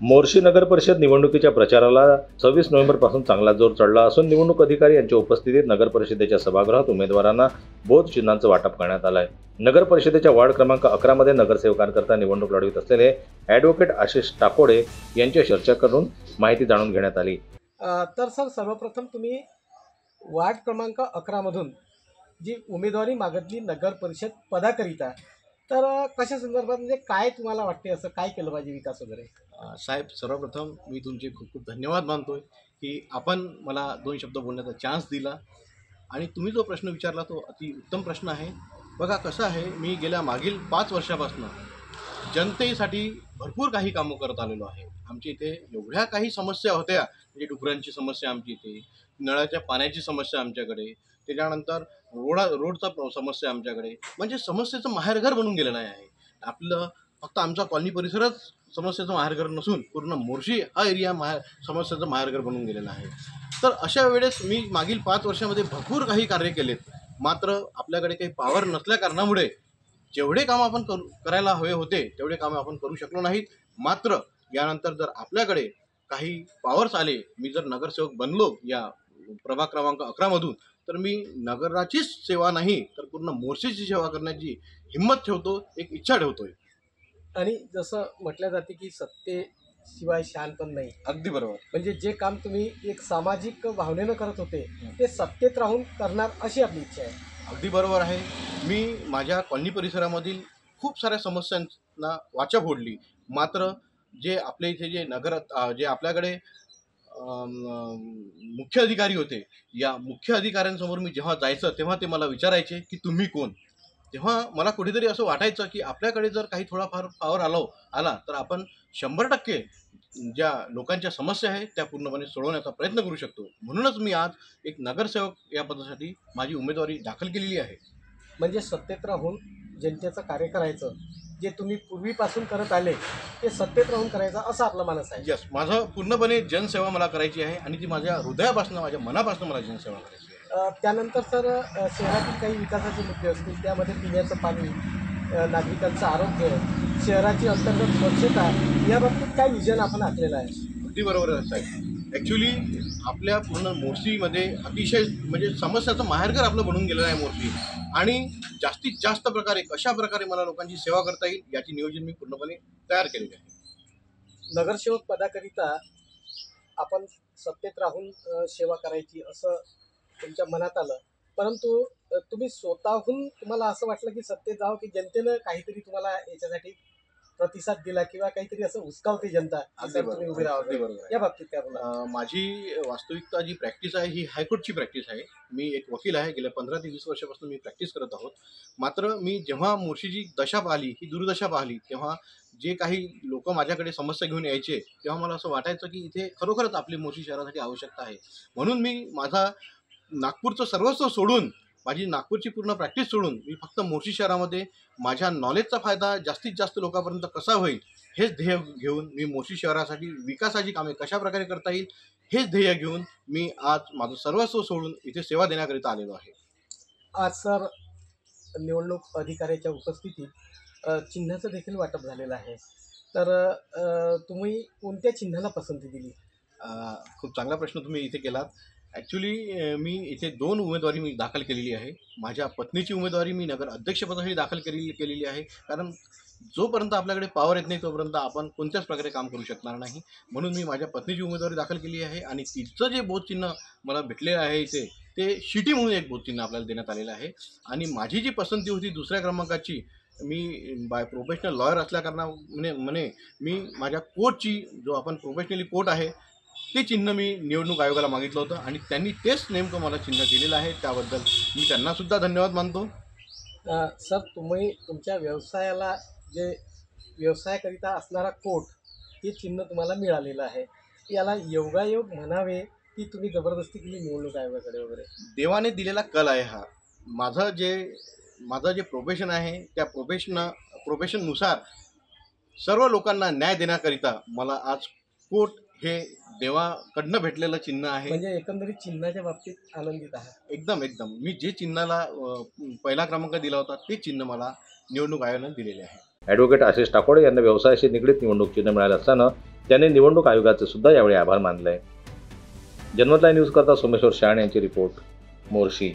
मोर्शी नगर परिषद निवडणुकीच्या प्रचाराला 26 नोव्हेंबरपासून चांगला जोर चढला असून निवडणूक अधिकारी यांच्या उपस्थितीत नगर परिषदेच्या सभागृहात उमेदवारांना बोध चिन्हांचं वाटप करण्यात आलं आहे। नगर परिषदेच्या वार्ड क्रमांक 11 मध्ये नगरसेवकांकरता निवडणूक लढवित असलेले ॲडव्होकेट आशिष टाकोडे यांची चर्चा करून माहिती जाणून घेण्यात आली। तर सर, सर्वप्रथम तुम्ही वार्ड क्रमांक 11 मधून जी उमेदवारी मागितली नगर परिषद पदाकरिता, तर कशा संदर्भात, म्हणजे काय तुम्हाला वाटते, असं काय केलं पाहिजे विकास वगैरे? साहेब, सर्वप्रथम मी तुमचे खूप खूप धन्यवाद मानतोय की आपण मला 2 शब्द बोलण्याचा चान्स दिला आणि तुम्ही जो प्रश्न विचारला तो अति उत्तम प्रश्न आहे। बघा कसं आहे, मी गेल्या मागील 5 वर्षापासून जनतेसाठी भरपूर काही कामं करत आलेलो आहे। आमच्या इथे एवढ्या काही समस्या होत्या, म्हणजे डुकरांची समस्या आमच्या इथे, नळाच्या पाण्याची समस्या आमच्याकडे, त्याच्यानंतर रोडचा समस्या आमच्याकडे, म्हणजे समस्येचं माहेरघर बनून गेलेलं आहे आपलं। फक्त आमचा कॉलनी परिसरच समस्येचं माहेरघर नसून पूर्ण मोर्शी हा एरिया समस्येचं माहेरघर बनून गेलेला आहे। तर अशा वेळेस मी मागील 5 वर्षामध्ये भरपूर काही कार्य केलेत, मात्र आपल्याकडे काही पॉवर नसल्या कारणामुळे जेवढे काम आपण करायला हवे होते तेवढे कामं आपण करू शकलो नाहीत। मात्र यानंतर जर आपल्याकडे काही पॉवर्स आले, मी जर नगरसेवक बनलो या प्रभाग क्रमांक 11 मधून, तर मी नगराचीच सेवा नाही तर पूर्ण मोर्शीची सेवा करण्याची हिंमत ठेवतो, एक इच्छा ठेवतोय। आणि जसं म्हटलं जाते की सत्तेशिवाय शहाणपण नाही, अगदी बरोबर। म्हणजे जे काम तुम्ही एक सामाजिक भावनेनं करत होते ते सत्तेत राहून करणार अशी आपली इच्छा आहे। अगदी बरोबर आहे। मी माझ्या कॉलनी परिसरामधील खूप साऱ्या समस्यांना वाचा फोडली, मात्र जे आपल्या इथे जे आपल्याकडे मुख्य अधिकारी होते, या मुख्य अधिकाऱ्यांसमोर मी जेव्हा जायचं तेव्हा ते मला विचारायचे की तुम्ही कोण? तेव्हा मला कुठेतरी असं वाटायचं की आपल्याकडे जर काही थोडाफार पॉवर आला तर आपण 100% ज्या लोकांच्या समस्या आहेत त्या पूर्णपणे सोडवण्याचा प्रयत्न करू शकतो। म्हणूनच मी आज एक नगरसेवक या पदासाठी माझी उमेदवारी दाखल केलेली आहे। म्हणजे सत्तेत राहून जनतेचं कार्य करायचं, जे तुम्ही पूर्वीपासून करत आले ते सत्तेत राहून करायचं, असं आपलं मानस आहे। यस, माझं पूर्णपणे जनसेवा मला करायची आहे आणि ती माझ्या हृदयापासून, माझ्या मनापासून मला जनसेवा करायची आहे। त्यानंतर सर, शहरातील काही विकासाचे मुद्दे असतील, त्यामध्ये पिण्याचं पाणी, नागरिकांचं आरोग्य, शहराची अंतर्गत स्वच्छता, या बाबतीत काय विजन आपण आखलेलं आहे? अगदी बरोबर आहे साहेब। ॲक्च्युली आपल्या पूर्ण मोर्शीमध्ये अतिशय म्हणजे समस्याचं माहेरघर आपलं बनून गेलेलं आहे मोर्शी, आणि जास्तीत जास्त प्रकारे कशा प्रकारे मला लोकांची सेवा करता येईल याची नियोजन मी पूर्णपणे तयार केलेले आहे। नगरसेवक पदाकरिता आपण सत्तेत राहून सेवा करायची असं तुमच्या मनात आलं, परंतु तुम्ही स्वतःहून तुम्हाला असं वाटलं की सत्तेत जावं, की जनतेनं काहीतरी तुम्हाला याच्यासाठी प्रतिसाद दिला किंवा काहीतरी असं उचकावते जनता अगदी तुम्ही उभे बरोबर, राहावं, अगदी बरोबर आहे। या बाबतीत काय बोला? माझी वास्तविकता जी प्रॅक्टिस आहे ही हायकोर्टची प्रॅक्टिस आहे। मी एक वकील आहे, गेल्या 15 ते 20 वर्षापासून मी प्रॅक्टिस करत आहोत। मात्र मी जेव्हा मोर्शीची दशा पाहिली, ही दुर्दशा पाहिली, तेव्हा जे काही लोक माझ्याकडे समस्या घेऊन यायचे तेव्हा मला असं वाटायचं की इथे खरोखरच आपली मोर्शी शहरासाठी आवश्यकता आहे। म्हणून मी माझा नागपूरचं सर्वस्व सोडून, माझी नागपूरची पूर्ण प्रॅक्टिस सोडून मी फक्त मोर्शी शहरामध्ये माझ्या नॉलेजचा फायदा जास्तीत जास्त लोकांपर्यंत कसा होईल हेच ध्येय घेऊन मी मोर्शी शहरासाठी विकासाची कामे कशा प्रकारे करता येईल हेच ध्येय घेऊन मी आज माझं सर्वस्व सोडून इथे सेवा देण्याकरिता आलेलो आहे। आज सर, निवडणूक अधिकाऱ्याच्या उपस्थितीत चिन्हाचं देखील वाटप झालेलं आहे, तर तुम्ही कोणत्या चिन्हाला पसंती दिली? खूप चांगला प्रश्न तुम्ही इथे केलात। ॲक्च्युली मी इथे 2 उमेदवारी मी दाखल केलेली आहे। माझ्या पत्नीची उमेदवारी मी नगर अध्यक्षपदासाठी दाखल केलेली आहे, कारण जोपर्यंत आपल्याकडे पॉवर येत नाही तोपर्यंत आपण कोणत्याच प्रकारे काम करू शकणार नाही। म्हणून मी माझ्या पत्नीची उमेदवारी दाखल केली आहे आणि तिचं जे बोधचिन्ह मला भेटलेलं आहे इथे, ते शिटी म्हणून एक बोधचिन्ह आपल्याला देण्यात आलेलं आहे। आणि माझी जी पसंती होती दुसऱ्या क्रमांकाची, मी बाय प्रोफेशनल लॉयर असल्या कारणाने मी माझ्या कोर्टची, जो आपण प्रोफेशनली कोर्ट आहे, ते चिन्ह मी निवडणूक आयोगाला मागितलं होतं आणि त्यांनी तेच नेमकं मला चिन्ह दिलेलं आहे। त्याबद्दल मी त्यांनासुद्धा धन्यवाद मानतो। सर, तुम्ही तुमच्या व्यवसायाला जे व्यवसायाकरिता असणारा कोट, हे चिन्ह तुम्हाला मिळालेलं आहे, याला योगायोग म्हणावे की तुम्ही जबरदस्ती केली निवडणूक आयोगाकडे वगैरे? देवाने दिलेला कल आहे हा। माझं जे प्रोफेशन आहे त्या प्रोफेशननुसार सर्व लोकांना न्याय देण्याकरिता मला आज कोर्ट हे देवाकडनं भेटलेलं चिन्ह आहे। म्हणजे एकंदरीत चिन्हाच्या बाबतीत आनंदित आहे? एकदम एकदम, मी जे चिन्हाला पहिला क्रमांक दिला होता ते चिन्ह मला निवडणूक आयोगाने दिलेले आहे। ॲडव्होकेट आशिष टाकोडे यांना व्यवसायाशी निगडीत निवडणूक चिन्ह मिळालं असताना त्यांनी निवडणूक आयोगाचे सुद्धा यावेळी आभार मानले. जनमत लाईव्ह न्यूज करता सोमेश्वर शहाणे यांची रिपोर्ट, मोर्शी.